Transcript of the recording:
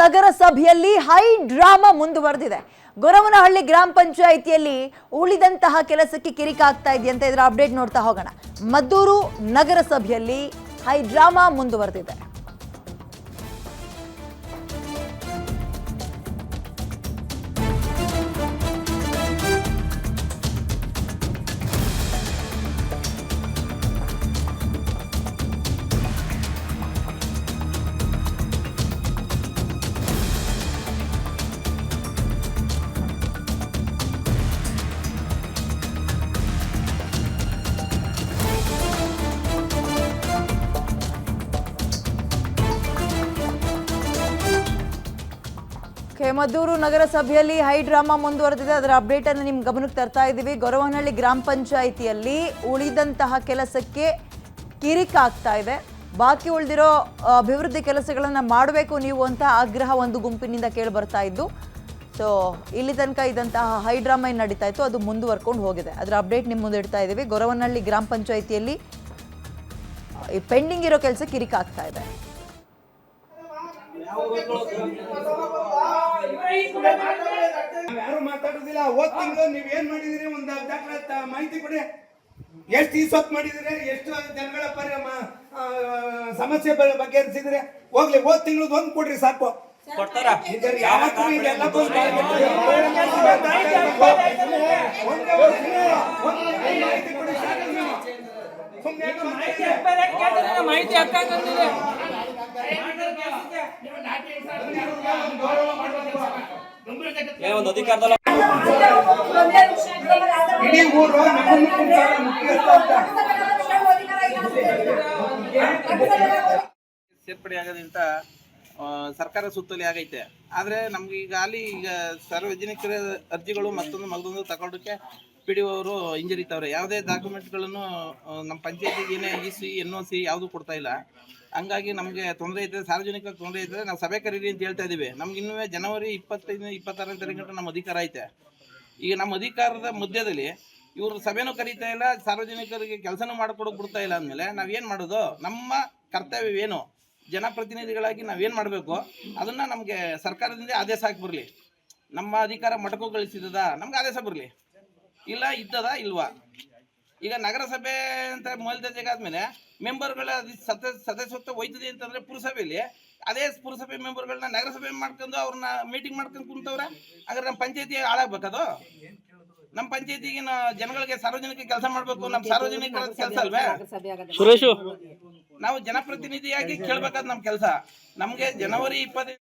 ನಗರಸಭೆಯಲ್ಲಿ high drama ಮುಂದುವರೆದಿದೆ. ಗೊರವನಹಳ್ಳಿ ಗ್ರಾಮ ಪಂಚಾಯಿತಿಯಲ್ಲಿ ಉಳಿದಂತಹ ಕೆಲಸಕ್ಕೆ ಕಿರಿಕ ಆಗ್ತಾ ಇದೆಯಂತೆ. ಇದರ ಅಪ್ಡೇಟ್ ನೋಡ್ತಾ ಹೋಗೋಣ. ಮದ್ದೂರು ನಗರಸಭೆಯಲ್ಲಿ ಹೈ ಡ್ರಾಮಾ ಮುಂದುವರೆದಿದೆ. ಮದ್ದೂರು ನಗರಸಭೆಯಲ್ಲಿ ಹೈ ಡ್ರಾಮಾ ಮುಂದುವರೆದಿದೆ. ಅದರ ಅಪ್ಡೇಟ್ ಅನ್ನು ನಿಮ್ಮ ಗಮನಕ್ಕೆ ತರ್ತಾ ಇದ್ದೀವಿ. ಗೊರವನಹಳ್ಳಿ ಗ್ರಾಮ ಪಂಚಾಯಿತಿಯಲ್ಲಿ ಉಳಿದಂತಹ ಕೆಲಸಕ್ಕೆ ಕಿರಿಕ ಆಗ್ತಾ ಇದೆ. ಬಾಕಿ ಉಳಿದಿರೋ ಅಭಿವೃದ್ಧಿ ಕೆಲಸಗಳನ್ನು ಮಾಡಬೇಕು ನೀವು ಅಂತ ಆಗ್ರಹ ಒಂದು ಗುಂಪಿನಿಂದ ಕೇಳಿ ಬರ್ತಾ ಇದ್ದು. ಸೊ ಇಲ್ಲಿ ತನಕ ಇದ್ದಂತಹ ಹೈ ಡ್ರಾಮಾ ಏನು ನಡೀತಾ ಇತ್ತು ಅದು ಮುಂದುವರ್ಕೊಂಡು ಹೋಗಿದೆ. ಅದರ ಅಪ್ಡೇಟ್ ನಿಮ್ಮ ಮುಂದೆ ಇಡ್ತಾ ಇದ್ದೀವಿ. ಗೊರವನಹಳ್ಳಿ ಗ್ರಾಮ ಪಂಚಾಯಿತಿಯಲ್ಲಿ ಈ ಪೆಂಡಿಂಗ್ ಇರೋ ಕೆಲಸ ಕಿರಿಕ ಆಗ್ತಾ ಇದೆ. ಯಾರು ಮಾತಾಡೋದಿಲ್ಲ. ಹೋದ್ ತಿಂಗಳು ನೀವ್ ಏನ್ ಮಾಡಿದಿರಿ ಒಂದು ದಾಖಲೆ ಮಾಹಿತಿ ಕೊಡಿ. ಎಷ್ಟು ಈಸೊತ್ತು ಮಾಡಿದಿರಿ, ಎಷ್ಟು ಜನಗಳ ಸಮಸ್ಯೆ ಬಗೆಹರಿಸಿದ್ರೆ ಹೋಗ್ಲಿ. ಹೋದ್ ತಿಂಗಳು ಒಂದ್ ಕೊಡ್ರಿ ಸಾಕು. ಒಂದು ಅಧಿಕಾರದಲ್ಲ ಇಡೀ ಊರು ಸೇರ್ಪಡೆ ಆಗೋದ್ರಿಂದ ಸರ್ಕಾರ ಸುತ್ತೋಲೆ ಆಗೈತೆ. ಆದರೆ ನಮ್ಗೆ ಈಗ ಸಾರ್ವಜನಿಕರ ಅರ್ಜಿಗಳು ಮತ್ತೊಂದು ತಗೊಳ್ಳೋಕ್ಕೆ PDO ಅವರು ಹಿಂಜರಿತವ್ರೆ. ಯಾವುದೇ ಡಾಕ್ಯುಮೆಂಟ್ಗಳನ್ನು ನಮ್ಮ ಪಂಚಾಯತಿಗೆ ಏನೇ EC NOC ಯಾವುದು ಕೊಡ್ತಾ ಇಲ್ಲ. ಹಂಗಾಗಿ ನಮಗೆ ತೊಂದರೆ ಐತೆ, ಸಾರ್ವಜನಿಕ ತೊಂದರೆ ಐತೆ. ನಾವು ಸಭೆ ಕರೀರಿ ಅಂತ ಹೇಳ್ತಾ ಇದ್ದೀವಿ. ನಮ್ಗೆ ಇನ್ನೂ ಜನವರಿ 25-26ನೇ ತಾರೀಕು ನಮ್ಮ ಅಧಿಕಾರ ಐತೆ. ಈಗ ನಮ್ಮ ಅಧಿಕಾರದ ಮಧ್ಯದಲ್ಲಿ ಇವರು ಸಭೆನೂ ಕರೀತಾ ಇಲ್ಲ, ಸಾರ್ವಜನಿಕರಿಗೆ ಕೆಲಸನೂ ಮಾಡಿಕೊಡೋಕೆ ಬಿಡ್ತಾ ಇಲ್ಲ ಅಂದಮೇಲೆ ನಾವೇನು ಮಾಡೋದು? ನಮ್ಮ ಕರ್ತವ್ಯವೇನು? ಜನಪ್ರತಿನಿಧಿಗಳಾಗಿ ನಾವೇನು ಮಾಡಬೇಕು ಅದನ್ನು ನಮಗೆ ಸರ್ಕಾರದಿಂದ ಆದೇಶ ಹಾಕಿ ಬರಲಿ. ನಮ್ಮ ಅಧಿಕಾರ ಮೊಟಕುಗೊಳಿಸಿದ ನಮ್ಗೆ ಆದೇಶ ಬರಲಿ, ಇಲ್ಲ ಇದ್ದದ ಇಲ್ವಾ. ಈಗ ನಗರಸಭೆ ಅಂತ ಮೇಲ್ದರ್ಜೆಗೆ ಆದಮೇಲೆ ಮೆಂಬರ್ಗಳ ಸದಸ್ಯತ್ವ ಹೋಯ್ತದೆ ಅಂತಂದರೆ ಪುರಸಭೆಯಲ್ಲಿ ಅದೇ ಪುರಸಭೆ ಮೆಂಬರ್ಗಳನ್ನ ನಗರಸಭೆ ಮಾಡ್ಕೊಂಡು ಅವ್ರನ್ನ ಮೀಟಿಂಗ್ ಮಾಡ್ಕೊಂಡು ಕುಂತವ್ರೆ. ಹಾಗಾದ್ರೆ ನಮ್ಮ ಪಂಚಾಯತಿ ಹಾಳಾಗ್ಬೇಕದು? ನಮ್ಮ ಪಂಚಾಯತಿಗೆ ಜನಗಳಿಗೆ ಸಾರ್ವಜನಿಕ ಕೆಲಸ ಮಾಡಬೇಕು. ನಮ್ಮ ಸಾರ್ವಜನಿಕರ ಕೆಲಸ ಅಲ್ವೇ ಸುರೇಶು? ನಾವು ಜನಪ್ರತಿನಿಧಿಯಾಗಿ ಕೇಳಬೇಕಾದ ನಮ್ಮ ಕೆಲಸ. ನಮಗೆ ಜನವರಿ 25